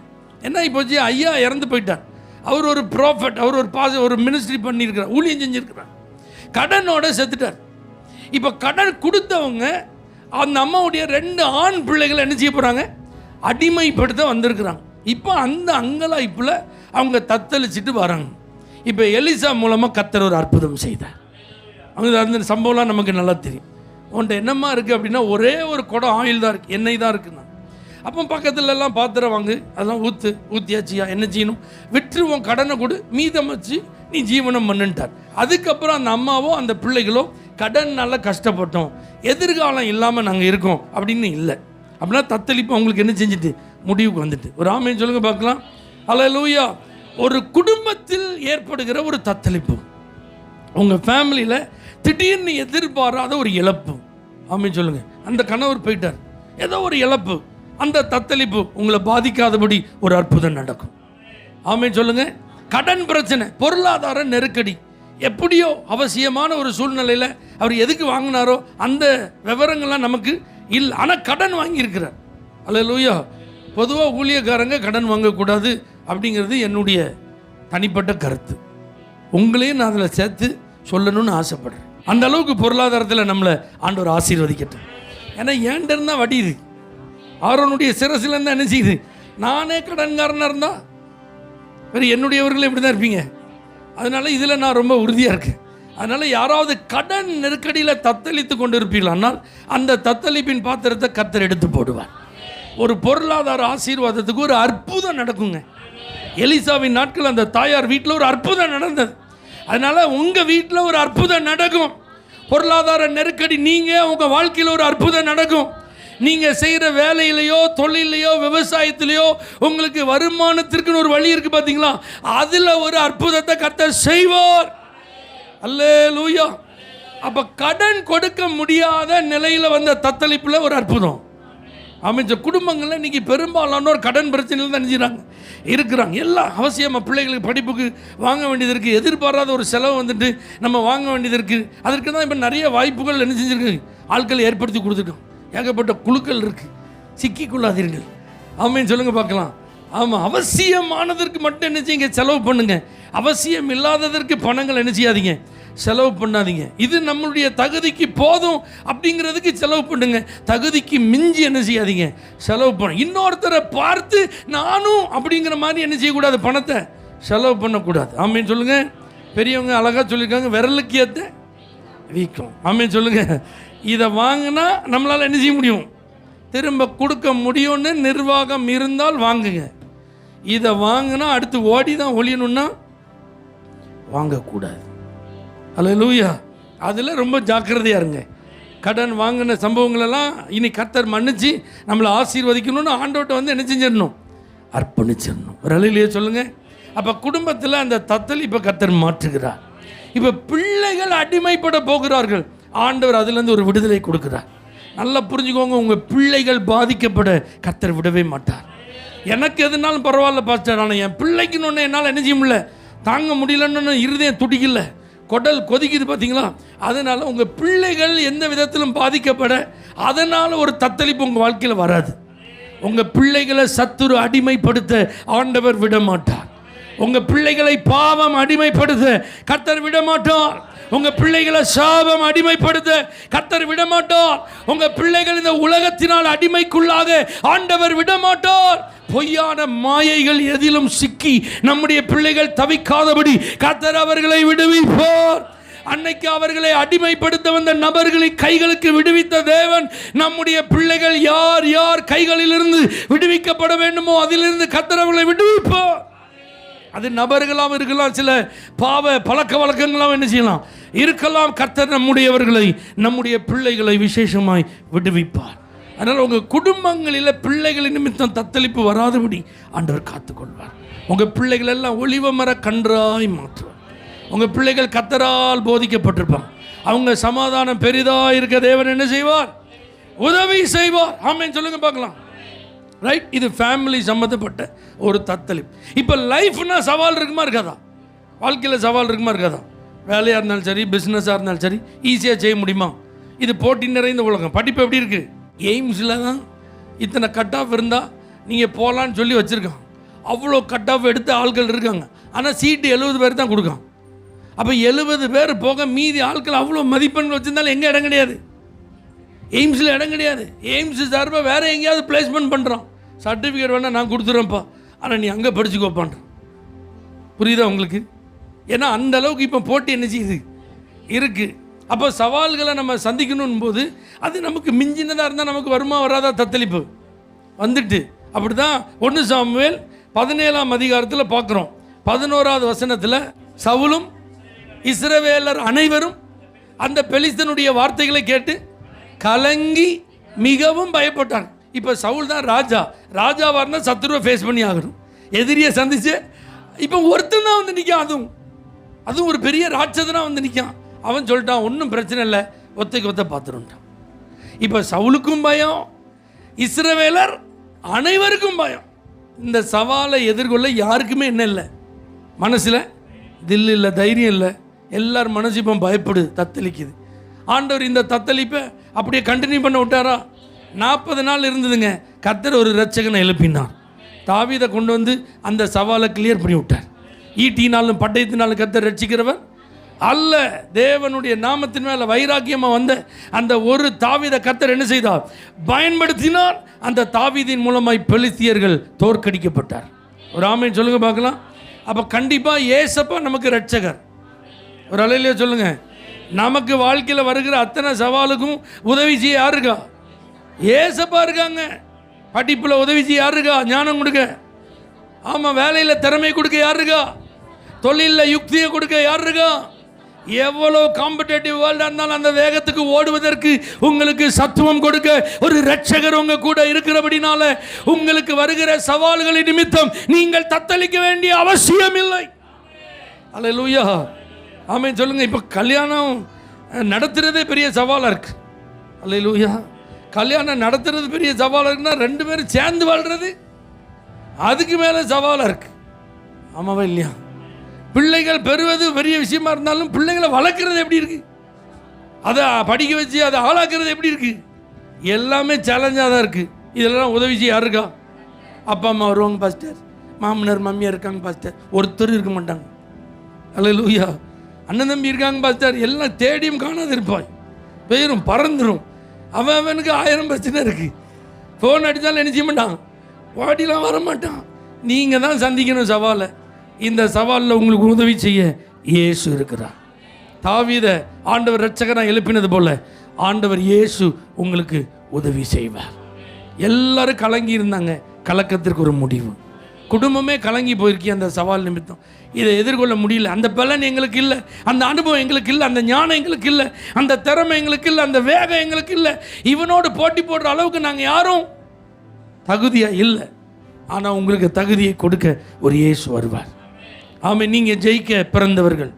என்ன இப்போச்சு, ஐயா இறந்து போயிட்டார். அவர் ஒரு ப்ராஃபட், அவர் ஒரு மினிஸ்ட்ரி பண்ணியிருக்கிறார், ஊழியம் செஞ்சுருக்கிறார். கடனோட செத்துட்டார். இப்போ கடன் கொடுத்தவங்க அந்த அம்மாவுடைய 2 ஆண் பிள்ளைகளை என்ன செய்ய போகிறாங்க, அடிமைப்படுத்த வந்திருக்கிறாங்க. இப்போ அந்த அங்கலாய்ப்பில் அவங்க தத்தளிச்சுட்டு வராங்க. இப்போ எலிசா மூலமாக கர்த்தர் ஒரு அற்புதம் செய்தார். அவங்க அந்த சம்பவம்லாம் நமக்கு நல்லா தெரியும். உன்ட்ட என்னம்மா இருக்குது அப்படின்னா, ஒரே ஒரு குடம் ஆயில் தான் இருக்குது, எண்ணெய் தான் இருக்குண்ணா. அப்போ பக்கத்துலலாம் பாத்திரம் வாங்கு, அதெல்லாம் ஊற்றியாச்சியா, என்ன செய்யணும், விற்று உன் கடனை கொடு, மீதம் வச்சு நீ ஜீவனம் பண்ணுன்ட்டார். அதுக்கப்புறம் அந்த அம்மாவோ அந்த பிள்ளைகளோ கடன்னால கஷ்டப்பட்டோம், எதிர்காலம் இல்லாமல் நாங்கள் இருக்கோம் அப்படின்னு இல்லை. அப்படின்னா தத்தளிப்பு அவங்களுக்கு என்ன செஞ்சுட்டு முடிவுக்கு வந்துட்டு. ஒரு ஆமேன்னு சொல்லுங்க பார்க்கலாம். அல்லேலூயா. ஒரு குடும்பத்தில் ஏற்படுகிற ஒரு தத்தளிப்பு, உங்கள் ஃபேமிலியில் திடீர்னு எதிர்பாராத ஒரு இழப்பு. ஆமேன்னு சொல்லுங்க. அந்த கணவர் போயிட்டார், ஏதோ ஒரு இழப்பு, அந்த தத்தளிப்பு உங்களை பாதிக்காதபடி ஒரு அற்புதம் நடக்கும். ஆமேன்னு சொல்லுங்க. கடன் பிரச்சனை, பொருளாதார நெருக்கடி, எப்படியோ அவசியமான ஒரு சூழ்நிலையில் அவர் எதுக்கு வாங்கினாரோ அந்த விவரங்கள்லாம் நமக்கு இல்லை, ஆனால் கடன் வாங்கியிருக்கிறார். அல்லேலூயா. பொதுவாக ஊழியக்காரங்க கடன் வாங்கக்கூடாது அப்படிங்கிறது என்னுடைய தனிப்பட்ட கருத்து. உங்களையும் நான் அதில் சேர்த்து சொல்லணும்னு ஆசைப்படுறேன். அந்த அளவுக்கு பொருளாதாரத்தில் நம்மளை ஆண்டவர் ஆசீர்வதிக்கட்டும். ஏன்னா ஏன்ட்டு இருந்தால் வடியுது, ஆரோனுடைய சிரசில் இருந்தால் என்ன செய்யுது. நானே கடன்காரனாக இருந்தால் வேறு என்னுடையவர்களும் இப்படி தான் இருப்பீங்க. அதனால் இதில் நான் ரொம்ப உறுதியாக இருக்கேன். அதனால் யாராவது கடன் நெருக்கடியில் தத்தளித்து கொண்டு இருப்பீர்கள், ஆனால் அந்த தத்தளிப்பின் பாத்திரத்தை கர்த்தர் எடுத்து போடுவார். ஒரு பொருளாதார ஆசீர்வாதத்துக்கு ஒரு அற்புதம் நடக்குங்க. எலிசாவின் நாட்கள் அந்த தாயார் வீட்டில் ஒரு அற்புதம் நடந்தது. அதனால் உங்கள் வீட்டில் ஒரு அற்புதம் நடக்கும். பொருளாதார நெருக்கடி நீங்கள் உங்கள் வாழ்க்கையில் ஒரு அற்புதம் நடக்கும். நீங்கள் செய்கிற வேலையிலையோ தொழிலையோ விவசாயத்திலையோ உங்களுக்கு வருமானத்திற்குன்னு ஒரு வழி இருக்குது பார்த்தீங்களா, அதில் ஒரு அற்புதத்தை கர்த்தர் செய்வார். அல்லேலூயா. அப்போ கடன் கொடுக்க முடியாத நிலையில் வந்த தத்தளிப்பில் ஒரு அற்புதம் அமைச்ச குடும்பங்களில் இன்றைக்கி பெரும்பாலானோர் கடன் பிரச்சனையில் தான் நினைக்கிறாங்க இருக்கிறாங்க. எல்லாம் அவசியமாக பிள்ளைகளுக்கு படிப்புக்கு வாங்க வேண்டியது இருக்குது, எதிர்பாராத ஒரு செலவு வந்துட்டு நம்ம வாங்க வேண்டியது இருக்குது. அதற்கு தான் இப்போ நிறைய வாய்ப்புகள் என்ன செஞ்சுருக்கு, ஆட்கள் ஏற்படுத்தி கொடுத்துருக்கோம். ஏகப்பட்ட குழுக்கள் இருக்குது, சிக்கிக்கொள்ளாதீர்கள். ஆமேன்னு சொல்லுங்கள் பார்க்கலாம். ஆமாம், அவசியமானதற்கு மட்டும் என்ன செய்யுங்க, செலவு பண்ணுங்க. அவசியம் இல்லாததற்கு பணங்கள் என்ன செய்யாதீங்க, செலவு பண்ணாதீங்க. இது நம்மளுடைய தகுதிக்கு போதும் அப்படிங்கிறதுக்கு செலவு பண்ணுங்க. தகுதிக்கு மிஞ்சி என்ன செய்யாதீங்க, செலவு பண்ண. இன்னொருத்தரை பார்த்து நானும் அப்படிங்கிற மாதிரி என்ன செய்யக்கூடாது, பணத்தை செலவு பண்ணக்கூடாது. ஆமேன்னு சொல்லுங்க. பெரியவங்க அழகாக சொல்லியிருக்காங்க, விரலுக்கு ஏற்ற வீக்கம். ஆமேன்னு சொல்லுங்க. இதை வாங்கினா நம்மளால் என்ன செய்ய முடியும், திரும்ப கொடுக்க முடியும்னு நிர்வாகம் இருந்தால் வாங்குங்க. இதை வாங்கினா அடுத்து ஓடி தான் ஒழியணும்னா வாங்கக்கூடாது. அல்லேலூயா. அதில் ரொம்ப ஜாக்கிரதையாக இருங்க. கடன் வாங்கின சம்பவங்களெல்லாம் இனி கர்த்தர் மன்னிச்சு நம்மளை ஆசீர்வதிக்கணும்னு ஆண்டோட்ட வந்து என்ன செஞ்சிடணும், அர்ப்பணிச்சிடணும். ஒரு அலையிலேயே சொல்லுங்கள். அப்போ குடும்பத்தில் அந்த தத்தளிப்பை கர்த்தர் மாற்றுகிறார். இப்போ பிள்ளைகள் அடிமைப்பட போகிறார்கள், ஆண்டவர் அதுலேருந்து ஒரு விடுதலை கொடுக்குறார். நல்லா புரிஞ்சுக்கோங்க, உங்கள் பிள்ளைகள் பாதிக்கப்பட கர்த்தர் விடவே மாட்டார். எனக்கு எதுனாலும் பரவாயில்ல பாஸ்டர், ஆனால் என் பிள்ளைக்குன்னு ஒன்று என்னால் என்ன செய்ய முடியல, தாங்க முடியலன்னு இருதயம் துடிக்கல, குடல் கொதிக்குது பார்த்தீங்களா. அதனால் உங்கள் பிள்ளைகள் எந்த விதத்திலும் பாதிக்கப்பட அதனால் ஒரு தத்தளிப்பு உங்கள் வாழ்க்கையில் வராது. உங்கள் பிள்ளைகளை சத்துரு அடிமைப்படுத்த ஆண்டவர் விட மாட்டார். உங்கள் பிள்ளைகளை பாவம் அடிமைப்படுத்த கர்த்தர் விட மாட்டார். உங்க பிள்ளைகளை சாபம் அடிமைப்படுத்த கர்த்தர் விட மாட்டார். உங்க பிள்ளைகள் இந்த உலகத்தினால் அடிமைக்குள்ளாக ஆண்டவர் விட மாட்டார். பொய்யான மாயைகள் எதிலும் சிக்கி நம்முடைய பிள்ளைகள் தவிக்காதபடி கர்த்தர் அவர்களை விடுவிப்பார். அன்னைக்கு அவர்களை அடிமைப்படுத்த வந்த நபர்களை கைகளுக்கு விடுவித்த தேவன் நம்முடைய பிள்ளைகள் யார் யார் கைகளிலிருந்து விடுவிக்கப்பட வேண்டுமோ அதிலிருந்து கர்த்தர் அவர்களை விடுவிப்பார். அது நபர்களாகவும் இருக்கலாம், சில பாவ பழக்க வழக்கங்களாகவும் என்ன செய்யலாம் இருக்கலாம். கர்த்தர் நம்முடையவர்களை நம்முடைய பிள்ளைகளை விசேஷமாய் விடுவிப்பார். அதனால் உங்கள் குடும்பங்களில் பிள்ளைகளின் நிமித்தம் தத்தளிப்பு வராதபடி ஆண்டவர் காத்துக்கொள்வார். உங்கள் பிள்ளைகள் எல்லாம் ஒளிவ மர கன்றாய் மாற்றுவார். உங்கள் பிள்ளைகள் கர்த்தரால் போதிக்கப்பட்டிருப்பாங்க. அவங்க சமாதானம் பெரிதாக இருக்க தேவன் என்ன செய்வார், உதவி செய்வார். ஆமென் சொல்லுங்க பார்க்கலாம். ரைட். இது ஃபேமிலி சம்மந்தப்பட்ட ஒரு தத்தளிப்பு. இப்போ லைஃப்னா சவால் இருக்குமா இருக்காதா, வாழ்க்கையில் சவால் இருக்குமா இருக்காதா, வேலையாக இருந்தாலும் சரி பிஸ்னஸாக இருந்தாலும் சரி ஈஸியாக செய்ய முடியுமா? இது போட்டி நிறைந்த உலகம். படிப்பு எப்படி இருக்குது, எய்ம்ஸில் தான் இத்தனை கட் ஆஃப் இருந்தால் நீங்கள் போகலான்னு சொல்லி வச்சுருக்கான். அவ்வளோ கட் ஆஃப் எடுத்த ஆட்கள் இருக்காங்க, ஆனால் சீட்டு 70 பேர் தான் கொடுக்கான். அப்போ 70 பேர் போக மீதி ஆட்கள் அவ்வளோ மதிப்பெண்கள் வச்சுருந்தாலும் எங்கே இடம் கிடையாது, எய்ம்ஸில் இடம் கிடையாது. எய்ம்ஸ் சார்பாக வேறு எங்கேயாவது பிளேஸ்மெண்ட் பண்ணுறான். சர்டிஃபிகேட் வேணால் நான் கொடுத்துட்றேன்ப்பா, ஆனால் நீ அங்கே படிச்சுக்கோப்பான்றான். புரியுதா உங்களுக்கு? ஏன்னா அந்த அளவுக்கு இப்போ போட்டி என்ன செய்யுது இருக்குது. அப்போ சவால்களை நம்ம சந்திக்கணும் போது அது நமக்கு மிஞ்சினதாக இருந்தால் நமக்கு வருமா வராதா தத்தளிப்பு வந்துட்டு. அப்படி தான் 1 சாமுவேல் 17ஆம் அதிகாரத்தில் பார்க்குறோம். 11வது வசனத்தில் சவுலும் இஸ்ரவேலர் அனைவரும் அந்த பெலிஸ்தனுடைய வார்த்தைகளை கேட்டு கலங்கி மிகவும் பயப்பட்டாங்க. இப்போ சவுல் தான் ராஜாவாக இருந்தால் சத்துருவை ஃபேஸ் பண்ணி ஆகணும், எதிரியை சந்திச்சு. இப்போ ஒருத்தன் தான் வந்து நிற்கான், அதுவும் ஒரு பெரிய ராட்சதனாக வந்து நிற்கான். அவன் சொல்லிட்டான், ஒன்றும் பிரச்சனை இல்லை, ஒத்தைக்கு ஒத்த பார்த்துருட்டான். இப்போ சவுலுக்கும் பயம், இஸ்ரவேலர் அனைவருக்கும் பயம். இந்த சவாலை எதிர்கொள்ள யாருக்குமே என்ன இல்லை, மனசில் தில் இல்லை, தைரியம் இல்லை. எல்லார் மனசு இப்போ பயப்படுது, தத்தளிக்குது. ஆண்டவர் இந்த தத்தளிப்பை அப்படியே கண்டினியூ பண்ண விட்டாரா? 40 நாள் இருந்ததுங்க. கர்த்தர் ஒரு இரட்சகனை எழுப்பினார். தாவீதை கொண்டு வந்து அந்த சவாலை கிளியர் பண்ணி விட்டார். ஈட்டினாலும் பட்டயத்தினாலும் கர்த்தர் ரட்சிக்கிறவர் அல்ல. தேவனுடைய நாமத்தின் மேலே வைராக்கியமாக வந்த அந்த ஒரு தாவீதை கர்த்தர் என்ன செய்தார்? பயன்படுத்தினார். அந்த தாவீதின் மூலமாய் பெலிஸ்தியர்கள் தோற்கடிக்கப்பட்டார். ஒரு ஆமென் சொல்லுங்க பார்க்கலாம். அப்போ கண்டிப்பாக ஏசப்பா நமக்கு ரட்சகர். ஒரு அலையிலே சொல்லுங்க. நமக்கு வாழ்க்கையில் வருகிற அத்தனை சவாலுக்கும் உதவி செய்ய யார் இருக்கா? ஏசப்பா இருக்காங்க. படிப்பில் உதவி செய்ய யார் இருக்கா? ஞானம் கொடுக்க. ஆமாம், வேலையில் திறமை கொடுக்க யார் இருக்கா? தொழிலில் யுக்தியை கொடுக்க யார் இருக்கா? எவ்வளோ காம்படேட்டிவ் வேர்ல்டாக இருந்தாலும் அந்த வேகத்துக்கு ஓடுவதற்கு உங்களுக்கு சத்துவம் கொடுக்க ஒரு இரட்சகர் உங்க கூட இருக்கிறபடினால உங்களுக்கு வருகிற சவால்களின் நிமித்தம் நீங்கள் தத்தளிக்க வேண்டிய அவசியம் இல்லை. அல்லேலூயா, ஆமென் சொல்லுங்க. இப்போ கல்யாணம் நடத்துறதே பெரிய சவாலாக இருக்கு. அல்லேலூயா, கல்யாணம் நடத்துறது பெரிய சவாலாக இருக்குன்னா 2 பேரும் சேர்ந்து வாழ்றது அதுக்கு மேலே சவாலாக இருக்கு. ஆமாவா இல்லையா? பிள்ளைகள் பெறுவது பெரிய விஷயமா இருந்தாலும் பிள்ளைகளை வளர்க்குறது எப்படி இருக்கு, அதை படிக்க வச்சு அதை ஆளாக்குறது எப்படி இருக்கு, எல்லாமே சேலஞ்சாக தான் இருக்குது. இதெல்லாம் உதவி செய்ய யார் இருக்கா? அப்பா அம்மா வருவாங்க பாஸ்டர், மாமனார் மாமியார் இருக்காங்க பாஸ்டர், ஒருத்தர் இருக்க மாட்டாங்க. அல்லேலூயா, அண்ணன் தம்பி இருக்காங்க பாஸ்டர், எல்லாம் தேடியும் காணாது இருப்பாய், பெயரும் பறந்துடும். அவனுக்கு 1000 பிரச்சனை இருக்குது. ஃபோன் அடித்தாலும் என்ன செய்ய மாட்டான், வாடிலாம் வரமாட்டான். நீங்கள் தான் சந்திக்கணும் சவாலை. இந்த சவாலில் உங்களுக்கு உதவி செய்ய இயேசு இருக்கிறார். தாவீதை ஆண்டவர் இரட்சகராக எழுப்பினது போல ஆண்டவர் இயேசு உங்களுக்கு உதவி செய்வார். எல்லாரும் கலங்கி இருந்தாங்க. கலக்கத்திற்கு ஒரு முடிவு. குடும்பமே கலங்கி போயிருக்கி அந்த சவால் நிமித்தம். இதை எதிர்கொள்ள முடியல. அந்த பலன் எங்களுக்கு இல்லை, அந்த அனுபவம் எங்களுக்கு இல்லை, அந்த ஞானம் எங்களுக்கு இல்லை, அந்த திறமை எங்களுக்கு இல்லை, அந்த வேகம் எங்களுக்கு இல்லை. இவனோடு போட்டி போடுற அளவுக்கு நாங்கள் யாரும் தகுதியாக இல்லை. ஆனால் உங்களுக்கு தகுதியை கொடுக்க ஒரு இயேசு வருவார். ஆமென். நீங்கள் ஜெயிக்க பிறந்தவர்கள்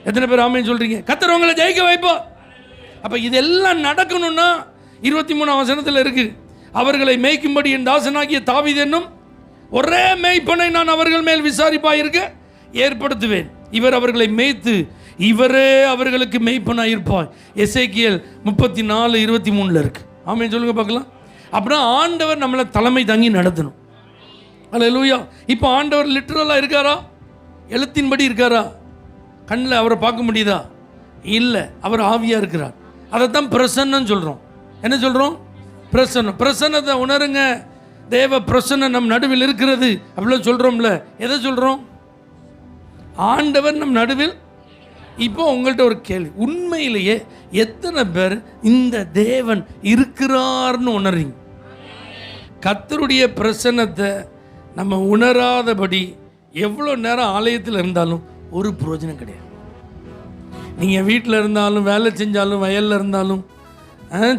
எத்தனை பேர் ஆமென் சொல்கிறீங்க? கர்த்தர் உங்களை ஜெயிக்க வைப்பார். அப்போ இதெல்லாம் நடக்கணும்னா 23ஆம் வசனத்தில் இருக்குது, அவர்களை மேய்க்கும்படி என் தாசனாகிய தாவீது என்னும் ஒரே மேய்ப்பனை நான் அவர்கள் மேல் விசாரிப்பாயிருக்க ஏற்படுத்துவேன். இவர் அவர்களை மேய்த்து இவரே அவர்களுக்கு மேய்ப்பனாக இருப்பார். எசேக்கியேல் 34:23 இருக்கு. ஆமென் சொல்லுங்க பார்க்கலாம். அப்படின்னா ஆண்டவர் நம்மளை தலைமை தங்கி நடத்தணும். அல்லேலூயா. இப்போ ஆண்டவர் லிட்டரலாக இருக்காரா? எழுத்தின்படி இருக்காரா? கண்ணில் அவரை பார்க்க முடியுதா? இல்லை, அவர் ஆவியாக இருக்கிறார். அதைத்தான் பிரசன்னன்னு சொல்கிறோம். என்ன சொல்கிறோம்? பிரசன்னம். பிரசன்னத்தை உணருங்க. தேவ பிரசன்னம் நம் நடுவில் இருக்கிறது அப்படிலாம் சொல்கிறோம்ல. எதை சொல்கிறோம்? ஆண்டவர் நம் நடுவில். இப்போ உங்கள்கிட்ட ஒரு கேள்வி, உண்மையிலேயே எத்தனை பேர் இந்த தேவன் இருக்கிறார்னு உணர்றீங்க? கர்த்தருடைய பிரசன்னத்தை நம்ம உணராதபடி எவ்வளோ நேரம் ஆலயத்தில் இருந்தாலும் ஒரு பிரயோஜனம் கிடையாது. நீங்கள் வீட்டில் இருந்தாலும், வேலை செஞ்சாலும், வயலில் இருந்தாலும்,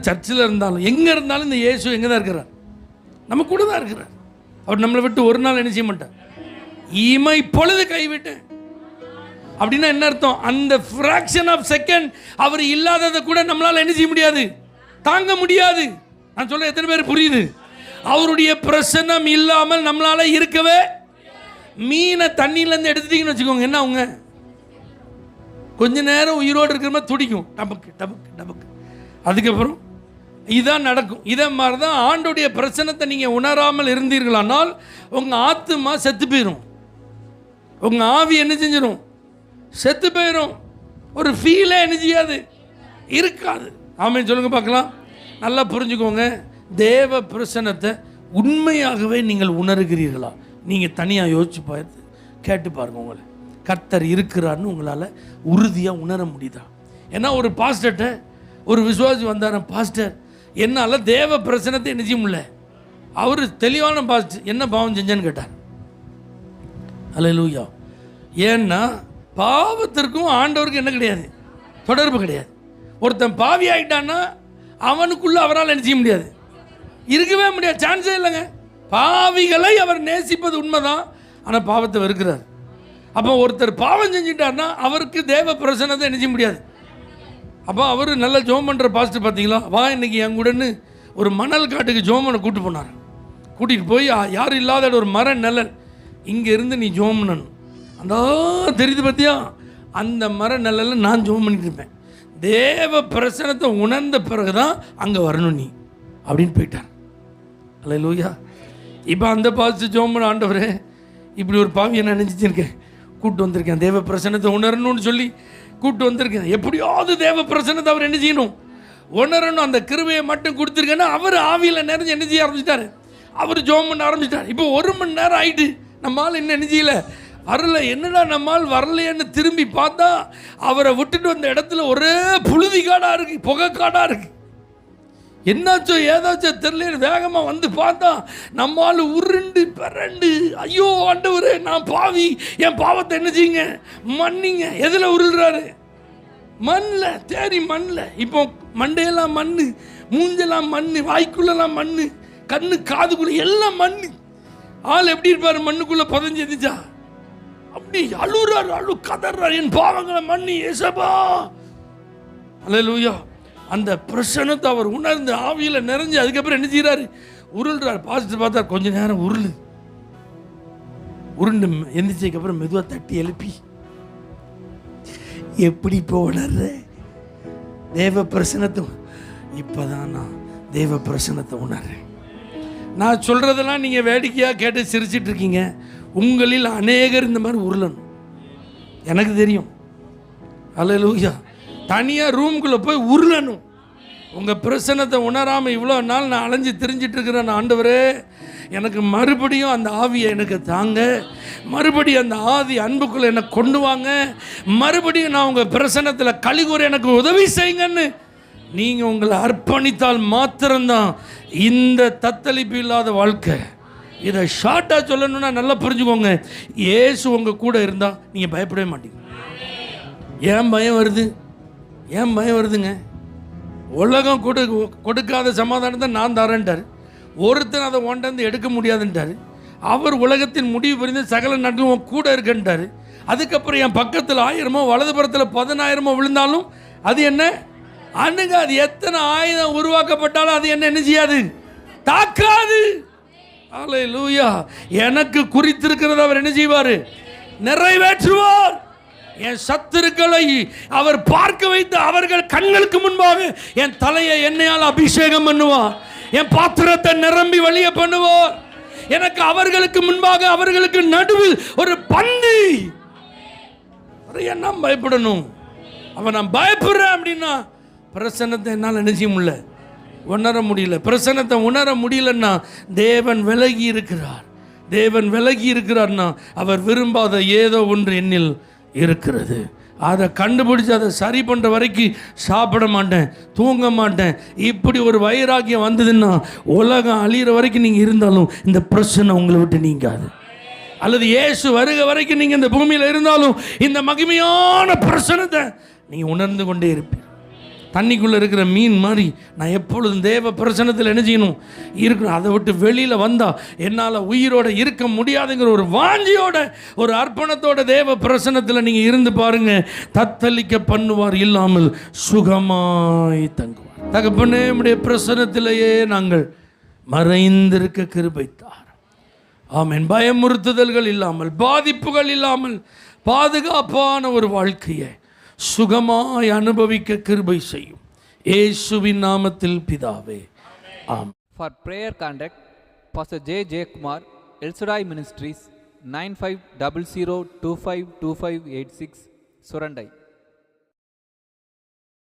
சர்ச்சில் இருந்தாலும், எங்கே இருந்தாலும் இந்த இயேசு எங்கே தான் இருக்கிறார்? நம்ம கூட தான் இருக்கிறார். அவர் நம்மளை விட்டு ஒரு நாள் என்ன செய்ய மாட்டார். இமை பொழுது கைவிட்டேன் அப்படின்னா என்ன அர்த்தம்? அந்த ஃப்ராக்ஷன் ஆஃப் செகண்ட் அவர் இல்லாததை கூட நம்மளால் என்ன செய்ய முடியாது, தாங்க முடியாது. நான் சொல்ல எத்தனை பேர் புரியுது? அவருடைய பிரசன்னம் இல்லாமல் நம்மளால இருக்கவே. மீனை தண்ணியிலேருந்து எடுத்துட்டீங்கன்னு வச்சுக்கோங்க, என்ன அவங்க கொஞ்ச நேரம் உயிரோடு இருக்கிற மாதிரி துடிக்கும், டபக்கு டபக்கு டபக்கு. அதுக்கப்புறம் இதான் நடக்கும். இதை மாதிரி தான் ஆண்டுடைய பிரச்சனத்தை நீங்கள் உணராமல் இருந்தீர்களானால் உங்கள் ஆத்துமா செத்து போயிடும், உங்கள் ஆவி என்ன செஞ்சிடும், செத்து போயிடும். ஒரு ஃபீலே என்ன செய்யாது, இருக்காது. ஆமென் சொல்லுங்க பார்க்கலாம். நல்லா புரிஞ்சுக்கோங்க. தேவ பிரசன்னத்தை உண்மையாகவே நீங்கள் உணர்கிறீர்களா? நீங்கள் தனியாக யோசிச்சு பார்த்து கேட்டு பாருங்க. உங்களை கர்த்தர் இருக்கிறார்னு உங்களால் உறுதியாக உணர முடியுதா? ஏன்னா ஒரு பாஸ்டர்கிட்ட ஒரு விசுவாசி வந்தார், பாஸ்டர் என்னால் தேவ பிரசனத்தை என்ன செய்ய முடியல. அவர் தெளிவான பாஸ்டர், என்ன பாவம் செஞ்சேன்னு கேட்டார். அல்லேலூயா. ஏன்னா பாவத்திற்கும் ஆண்டவருக்கும் என்ன கிடையாது, தொடர்பு கிடையாது. ஒருத்தன் பாவி ஆகிட்டான்னா அவனுக்குள்ள அவரால் என்ன செய்ய முடியாது, இருக்கவே முடியாது, சான்ஸே இல்லைங்க. பாவிகளை அவர் நேசிப்பது உண்மைதான், ஆனால் பாவத்தை வெறுக்கிறார். அப்போ ஒருத்தர் பாவம் செஞ்சுட்டார்னா அவருக்கு தேவ பிரசன்னத்தை என்ன செய்ய முடியாது. அப்போ அவர் நல்ல ஜோம் பண்ணுற பாஸ்டர் பார்த்தீங்களா, வா இன்னைக்கு என் கூடன்னு ஒரு மணல் காட்டுக்கு ஜோமனை கூப்பிட்டு போனார். கூட்டிகிட்டு போய் யாரும் இல்லாத ஒரு மர நிழல், இங்கே இருந்து நீ ஜோம் பண்ணணும். அந்த தெரியுது பார்த்தியா, அந்த மர நிழலில் நான் ஜோம் பண்ணிட்டு இருப்பேன். தேவ பிரசனத்தை உணர்ந்த பிறகு தான் அங்கே வரணும் நீ அப்படின்னு போயிட்டார். அல்லேலூயா. இப்போ அந்த பாஸ்டர் ஜோம் பண்ண, ஆண்டவரே இப்படி ஒரு பாவியை நான் நினச்சிருக்கேன், கூப்பிட்டு வந்திருக்கேன், தேவ பிரசனத்தை உணரணும்னு சொல்லி கூப்பிட்டு வந்திருக்கேன். எப்படியாவது தேவ பிரசனத்தை அவர் என்ன செய்யணும், உணரணும். அந்த கிருபையை மட்டும் கொடுத்துருக்கேன்னா அவர் ஆவியில் நிறைஞ்சு என்ன செய்ய ஆரம்பிச்சிட்டாரு, அவர் ஜோம் பண்ண ஆரம்பிச்சிட்டார். இப்போ 1 மணி நேரம் ஆகிட்டு நம்மால் இன்னும் என்ன செய்யலை, வரல. என்னடா நம்மால் வரலையன்னு திரும்பி பார்த்தா அவரை விட்டுட்டு வந்த இடத்துல ஒரே புழுதி காடாக இருக்குது, புகை காடாக இருக்குது. என்னாச்சோ ஏதாச்சும் தெரியல, வேகமாக வந்து பார்த்தா நம்மால் உருண்டு பிறண்டு, ஐயோ ஆண்டவரே நான் பாவி, என் பாவத்தை என்ன செய்யுங்க, மன்னிங்க. எதில் உருள்றாரு, மண்ணில், தேடி மண்ணில். இப்போ மண்டையெல்லாம் மண், மூஞ்செல்லாம் மண், வாய்க்குள்ளெல்லாம் மண், கண்ணு காதுக்குள்ள எல்லாம் மண். ஆள் எப்படி இருப்பார், மண்ணுக்குள்ளே புதஞ்சு எதிச்சா அப்படி அழுறாரு, கதறாரு, என் பாவங்களை மன்னி ஏசப்பா. அல்லேலூயா. அந்த பிரசனத்தை அவர் உணர்ந்து ஆவியில் நிறைஞ்சு அதுக்கப்புறம் என்ன செய்யறாரு, உருள்றாரு. பாஸ்டர் பார்த்தா கொஞ்ச நேரம் உருண்டு எந்திரிச்சதுக்கப்புறம் மெதுவாக தட்டி எழுப்பி, எப்படி இப்போ உணர்ற தேவ பிரசனத்தை, இப்போதான் நான் தேவ பிரசனத்தை உணர்றேன். நான் சொல்றதெல்லாம் நீங்கள் வேடிக்கையாக கேட்டு சிரிச்சிட்டு இருக்கீங்க. உங்களில் அநேகர் இந்த மாதிரி உருளணும், எனக்கு தெரியும். அல்லேலூயா. தனியாக ரூம்குள்ளே போய் உருளணும். உங்கள் பிரசனத்தை உணராமல் இவ்வளோ நாள் நான் அலைஞ்சு திரிஞ்சிட்டு இருக்கிறேன். ஆண்டவரே எனக்கு மறுபடியும் அந்த ஆவியை எனக்கு தாங்க, மறுபடியும் அந்த ஆவி அன்புக்குள்ளே என்னை கொண்டு வாங்க, மறுபடியும் நான் உங்கள் பிரசனத்தில் கலிகூற எனக்கு உதவி செய்யுங்கன்னு நீங்கள் உங்களை அர்ப்பணித்தால் மாத்திரம்தான் இந்த தத்தளிப்பு இல்லாத வாழ்க்கை. இதை ஷார்ட்டாக சொல்லணும்னா நல்லா புரிஞ்சுக்கோங்க, இயேசு உங்கள் கூட இருந்தால் நீங்கள் பயப்படவே மாட்டீங்க. ஏன் பயம் வருது, ஏன் பயம் வருதுங்க? உலகம் கொடுக்காத சமாதானத்தை நான் தரேன்ட்டார். ஒருத்தன் அதை ஒன்றாந்து எடுக்க முடியாதுன்ட்டார். அவர் உலகத்தின் முடிவு புரிந்து சகல நாட்களும் கூட இருக்குன்ட்டார். அதுக்கப்புறம் என் பக்கத்தில் 1000மோ வலதுபுறத்தில் 10,000மோ விழுந்தாலும் அது என்ன அணுங்க, அது எத்தனை ஆயுதம் உருவாக்கப்பட்டாலும் அது என்ன செய்யாது, தாக்காது. அல்லேலூயா. எனக்கு குறித்திருக்கிறது அவர் என்ன செய்வார், நிறைவேற்றுவார். என் சத்துருக்களை அவர் பார்க்க வைத்து அவர்கள் கண்களுக்கு முன்பாக என் தலையை எண்ணெயால் அபிஷேகம் பண்ணுவார், என் பாத்திரத்தை நிரம்பி வழிய பண்ணுவார். எனக்கு அவர்களுக்கு முன்பாக அவர்களுக்கு நடுவில் ஒரு பந்தி. என்ன பயப்படணும்? அவன் நான் பயப்படுறேன் அப்படின்னா பிரசன்னத்தை என்னால் நினைச்ச முடியல, உணர முடியல. பிரசன்னத்தை உணர முடியலன்னா தேவன் விலகி இருக்கிறார். தேவன் விலகி இருக்கிறார்னா அவர் விரும்பாத ஏதோ ஒன்று என்னில் இருக்கிறது. அதை கண்டுபிடிச்சி அதை சரி பண்ணுற வரைக்கும் சாப்பிட மாட்டேன், தூங்க மாட்டேன். இப்படி ஒரு வைராக்கியம் வந்ததுன்னா உலகம் அழிகிற வரைக்கும் நீங்கள் இருந்தாலும் இந்த பிரச்சனை உங்களை விட்டு நீங்காது. அல்லது இயேசு வருக வரைக்கும் நீங்கள் இந்த பூமியில் இருந்தாலும் இந்த மகிமையான பிரச்சனத்தை நீங்கள் உணர்ந்து கொண்டே இருப்பீர். தண்ணிக்குள்ளே இருக்கிற மீன் மாதிரி நான் எப்பொழுதும் தேவ பிரசனத்தில் என்ன செய்யணும், இருக்கணும். அதை விட்டு வெளியில் வந்தால் என்னால் உயிரோடு இருக்க முடியாதுங்கிற ஒரு வாஞ்சியோட ஒரு அர்ப்பணத்தோட தேவ பிரசனத்தில் நீங்கள் இருந்து பாருங்கள். தத்தளிக்க பண்ணுவார், இல்லாமல் சுகமாய் தங்குவார். தகப்பனே நம்முடைய பிரசனத்திலேயே நாங்கள் மறைந்திருக்க கிருபைத்தார். ஆமென். பயமுறுத்துதல்கள் இல்லாமல், பாதிப்புகள் இல்லாமல் பாதுகாப்பான ஒரு வாழ்க்கையை சுகமாய் அனுபவிக்க கிருபை செய்யும். இயேசுவின் நாமத்தில் பிதாவே, ஆமென். For prayer contact, Pastor J. Kumar, El Shaddai Ministries, 9500252586, Surandai.